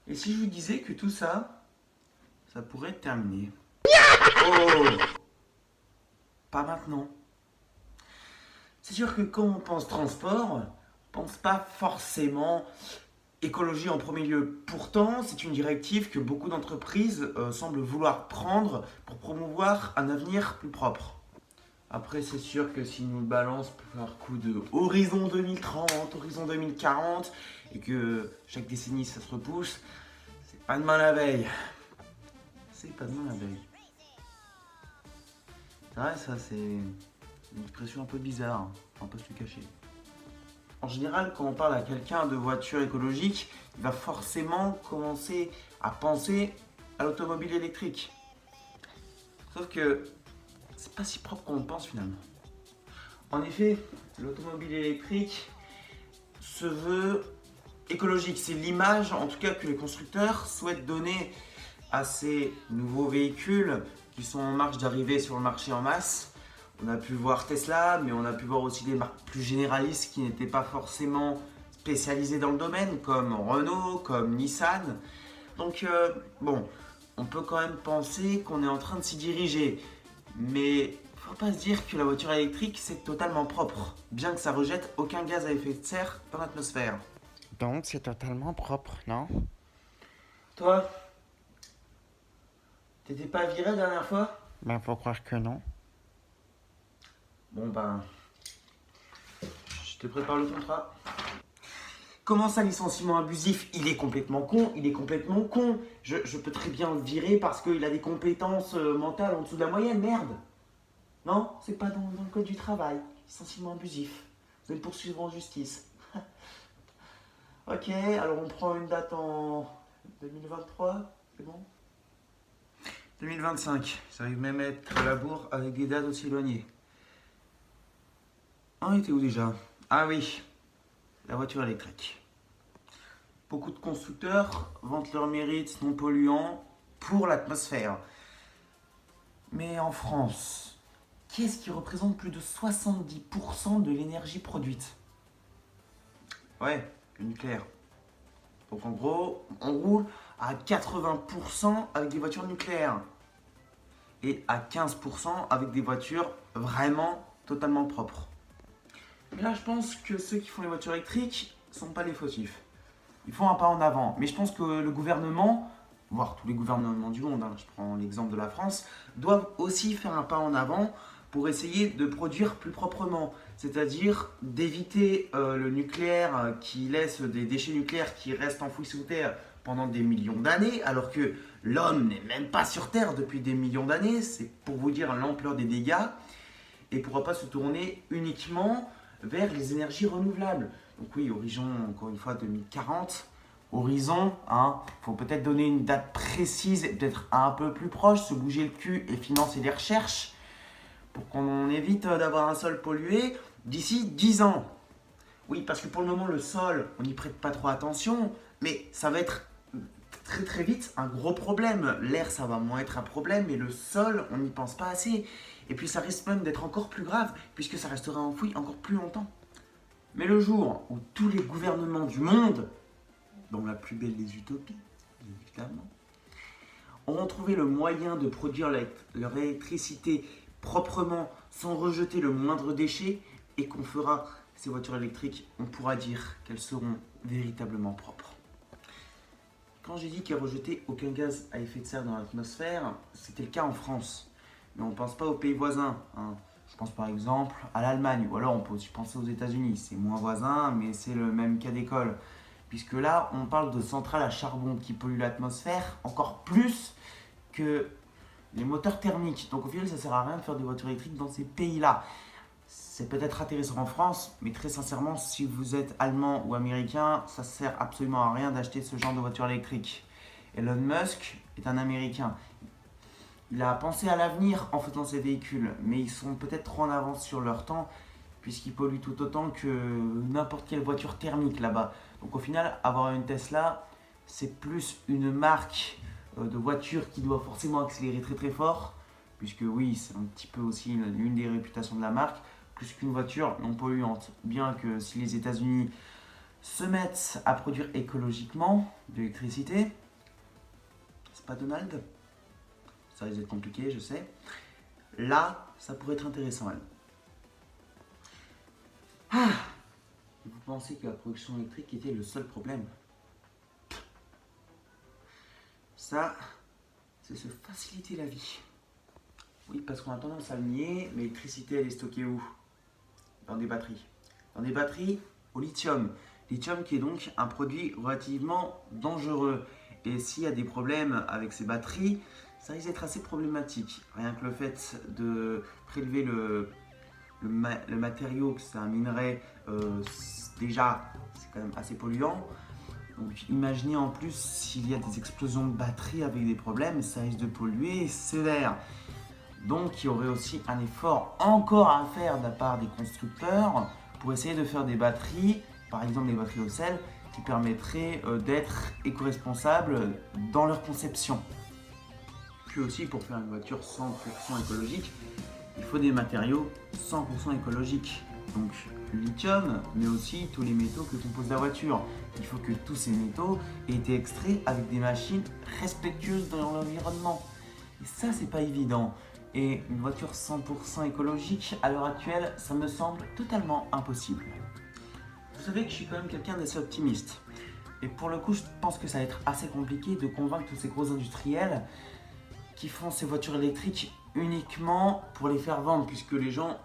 Et si je vous disais que tout ça, ça pourrait être terminé? Oh, pas maintenant. C'est sûr que quand on pense transport, on pense pas forcément écologie en premier lieu. Pourtant, c'est une directive que beaucoup d'entreprises semblent vouloir prendre pour promouvoir un avenir plus propre. Après, c'est sûr que si nous le balance par coup de horizon 2030, horizon 2040, et que chaque décennie ça se repousse, c'est pas demain la veille. C'est pas demain la veille. C'est vrai, ça, c'est une expression un peu bizarre, hein. On va pas se le cacher. En général, quand on parle à quelqu'un de voiture écologique, il va forcément commencer à penser à l'automobile électrique. Sauf que c'est pas si propre qu'on le pense finalement. En effet, l'automobile électrique se veut écologique. C'est l'image, en tout cas, que les constructeurs souhaitent donner à ces nouveaux véhicules qui sont en marche d'arriver sur le marché en masse. On a pu voir Tesla, mais on a pu voir aussi des marques plus généralistes qui n'étaient pas forcément spécialisées dans le domaine, comme Renault, comme Nissan. Donc, bon, on peut quand même penser qu'on est en train de s'y diriger. Mais faut pas se dire que la voiture électrique c'est totalement propre, bien que ça rejette aucun gaz à effet de serre dans l'atmosphère. Donc c'est totalement propre, non? Toi, t'étais pas viré la dernière fois? Ben faut croire que non. Bon ben, je te prépare le contrat. Comment ça, licenciement abusif? Il est complètement con, il est complètement con. Je peux très bien le virer parce qu'il a des compétences mentales en dessous de la moyenne, merde. Non, c'est pas dans le code du travail. Licenciement abusif. Vous allez le poursuivre en justice. Ok, alors on prend une date en 2023, c'est bon? 2025, ça arrive même à être à la bourre avec des dates aussi éloignées. Ah, on était où déjà? Ah oui, la voiture électrique. Beaucoup de constructeurs vantent leurs mérites non polluants pour l'atmosphère. Mais en France, qu'est-ce qui représente plus de 70% de l'énergie produite? Ouais, le nucléaire. Donc en gros, on roule à 80% avec des voitures nucléaires et à 15% avec des voitures vraiment totalement propres. Mais là, je pense que ceux qui font les voitures électriques ne sont pas les fautifs. Ils font un pas en avant. Mais je pense que le gouvernement, voire tous les gouvernements du monde, hein, je prends l'exemple de la France, doivent aussi faire un pas en avant pour essayer de produire plus proprement. C'est-à-dire d'éviter le nucléaire qui laisse des déchets nucléaires qui restent enfouis sous terre pendant des millions d'années, alors que l'homme n'est même pas sur Terre depuis des millions d'années. C'est pour vous dire l'ampleur des dégâts. Et pourra pas se tourner uniquement vers les énergies renouvelables. Donc oui, horizon, encore une fois, 2040. Horizon, hein, faut peut-être donner une date précise et peut-être un peu plus proche, se bouger le cul et financer les recherches pour qu'on évite d'avoir un sol pollué d'ici 10 ans. Oui, parce que pour le moment, le sol, on n'y prête pas trop attention, mais ça va être très très vite un gros problème. L'air, ça va moins être un problème, mais le sol, on n'y pense pas assez. Et puis ça risque même d'être encore plus grave, puisque ça restera enfoui encore plus longtemps. Mais le jour où tous les gouvernements du monde, dans la plus belle des utopies, évidemment, auront trouvé le moyen de produire leur électricité proprement, sans rejeter le moindre déchet, et qu'on fera ces voitures électriques, on pourra dire qu'elles seront véritablement propres. Quand j'ai dit qu'elles rejetaient aucun gaz à effet de serre dans l'atmosphère, c'était le cas en France. Mais on ne pense pas aux pays voisins, hein. Je pense par exemple à l'Allemagne, ou alors on peut aussi penser aux États-Unis. C'est moins voisin, mais c'est le même cas d'école. Puisque là, on parle de centrales à charbon qui polluent l'atmosphère encore plus que les moteurs thermiques. Donc au final, ça ne sert à rien de faire des voitures électriques dans ces pays-là. C'est peut-être intéressant en France, mais très sincèrement, si vous êtes allemand ou américain, ça ne sert absolument à rien d'acheter ce genre de voiture électrique. Elon Musk est un Américain. Il a pensé à l'avenir en faisant ces véhicules, mais ils sont peut-être trop en avance sur leur temps, puisqu'ils polluent tout autant que n'importe quelle voiture thermique là-bas. Donc au final, avoir une Tesla, c'est plus une marque de voiture qui doit forcément accélérer très très fort, puisque oui, c'est un petit peu aussi l'une des réputations de la marque, plus qu'une voiture non polluante. Bien que si les États-Unis se mettent à produire écologiquement de l'électricité. C'est pas Donald? Ça risque d'être compliqué, je sais. Là, ça pourrait être intéressant, elle. Vous pensez que la production électrique était le seul problème? Ça, c'est se faciliter la vie. Oui, parce qu'on a tendance à le nier, mais l'électricité, elle est stockée où? Dans des batteries. Dans des batteries au lithium. Lithium qui est donc un produit relativement dangereux. Et s'il y a des problèmes avec ces batteries, ça risque d'être assez problématique. Rien que le fait de prélever le matériau, que c'est un minerai, déjà, c'est quand même assez polluant. Donc imaginez en plus s'il y a des explosions de batteries avec des problèmes, ça risque de polluer sévère. Donc il y aurait aussi un effort encore à faire de la part des constructeurs pour essayer de faire des batteries, par exemple des batteries au sel, qui permettraient d'être éco-responsables dans leur conception. Puis aussi pour faire une voiture 100% écologique, il faut des matériaux 100% écologiques. Donc le lithium, mais aussi tous les métaux que compose la voiture. Il faut que tous ces métaux aient été extraits avec des machines respectueuses dans l'environnement. Et ça, c'est pas évident. Et une voiture 100% écologique, à l'heure actuelle, ça me semble totalement impossible. Vous savez que je suis quand même quelqu'un d'assez optimiste. Et pour le coup, je pense que ça va être assez compliqué de convaincre tous ces gros industriels qui font ces voitures électriques uniquement pour les faire vendre, puisque les gens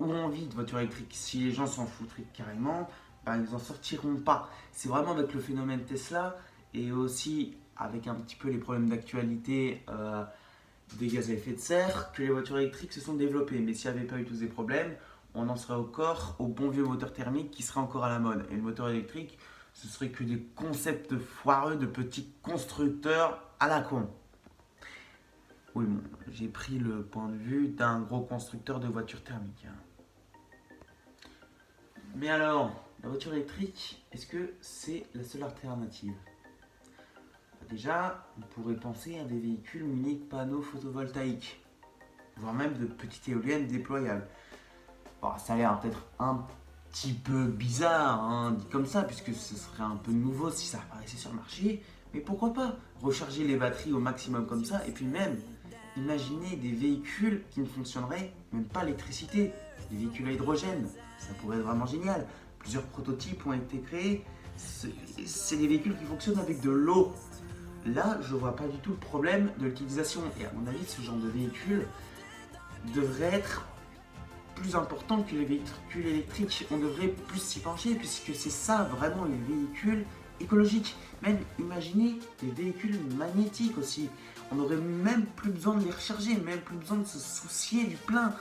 ont envie de voitures électriques. Si les gens s'en foutraient carrément, ben, ils n'en sortiront pas. C'est vraiment avec le phénomène Tesla et aussi avec un petit peu les problèmes d'actualité des gaz à effet de serre que les voitures électriques se sont développées. Mais s'il n'y avait pas eu tous ces problèmes, on en serait encore au bon vieux moteur thermique qui serait encore à la mode. Et le moteur électrique, ce serait que des concepts foireux de petits constructeurs à la con. Oui, bon, j'ai pris le point de vue d'un gros constructeur de voitures thermiques. Mais alors, la voiture électrique, est-ce que c'est la seule alternative? Déjà, on pourrait penser à des véhicules munis de panneaux photovoltaïques, voire même de petites éoliennes déployables. Bon, ça a l'air peut-être un petit peu bizarre, hein, dit comme ça, puisque ce serait un peu nouveau si ça apparaissait sur le marché, mais pourquoi pas recharger les batteries au maximum comme ça, et puis même imaginez des véhicules qui ne fonctionneraient même pas à l'électricité, des véhicules à hydrogène, ça pourrait être vraiment génial. Plusieurs prototypes ont été créés, c'est des véhicules qui fonctionnent avec de l'eau. Là, je vois pas du tout le problème de l'utilisation, et à mon avis, ce genre de véhicule devrait être plus important que les véhicules électriques. On devrait plus s'y pencher, puisque c'est ça vraiment les véhicules écologiques. Même imaginez des véhicules magnétiques aussi. On n'aurait même plus besoin de les recharger, même plus besoin de se soucier du plein.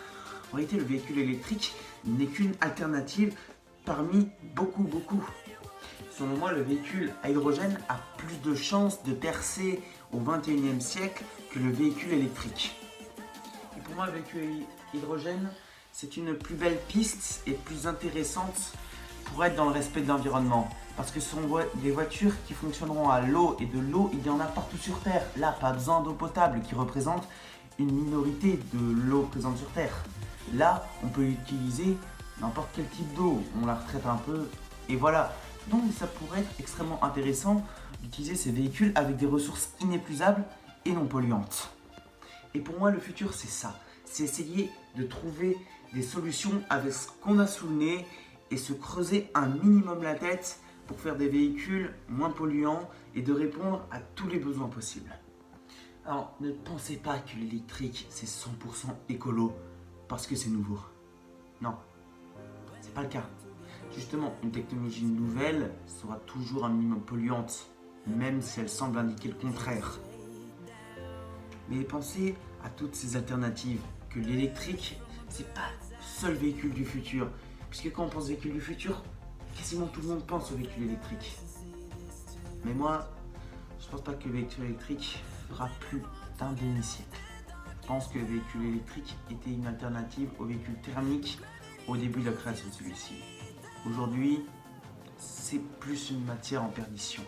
En réalité, le véhicule électrique n'est qu'une alternative parmi beaucoup. Selon moi, le véhicule à hydrogène a plus de chances de percer au XXIe siècle que le véhicule électrique. Et pour moi, le véhicule hydrogène, c'est une plus belle piste et plus intéressante pour être dans le respect de l'environnement. Parce que ce sont des voitures qui fonctionneront à l'eau, et de l'eau, il y en a partout sur Terre. Là, pas besoin d'eau potable, qui représente une minorité de l'eau présente sur Terre. Là, on peut utiliser n'importe quel type d'eau, on la retraite un peu, et voilà. Donc ça pourrait être extrêmement intéressant d'utiliser ces véhicules avec des ressources inépuisables et non polluantes. Et pour moi, le futur, c'est ça. C'est essayer de trouver des solutions avec ce qu'on a sous le nez et se creuser un minimum la tête pour faire des véhicules moins polluants et de répondre à tous les besoins possibles. Alors, ne pensez pas que l'électrique, c'est 100% écolo parce que c'est nouveau. Non, c'est pas le cas. Justement, une technologie nouvelle sera toujours un minimum polluante, même si elle semble indiquer le contraire. Mais pensez à toutes ces alternatives, que l'électrique, c'est pas le seul véhicule du futur. Puisque quand on pense véhicule du futur, quasiment tout le monde pense au véhicule électrique. Mais moi, je pense pas que le véhicule électrique fera plus d'un demi-siècle. Je pense que le véhicule électrique était une alternative au véhicule thermique au début de la création de celui-ci. Aujourd'hui, c'est plus une matière en perdition.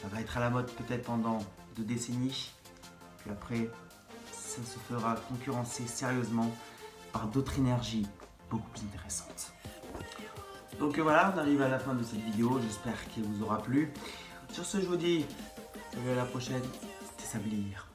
Ça va être à la mode peut-être pendant 2 décennies, puis après, ça se fera concurrencer sérieusement par d'autres énergies beaucoup plus intéressantes. Donc voilà, on arrive à la fin de cette vidéo, j'espère qu'elle vous aura plu. Sur ce, je vous dis, salut à la prochaine, c'était Sablir.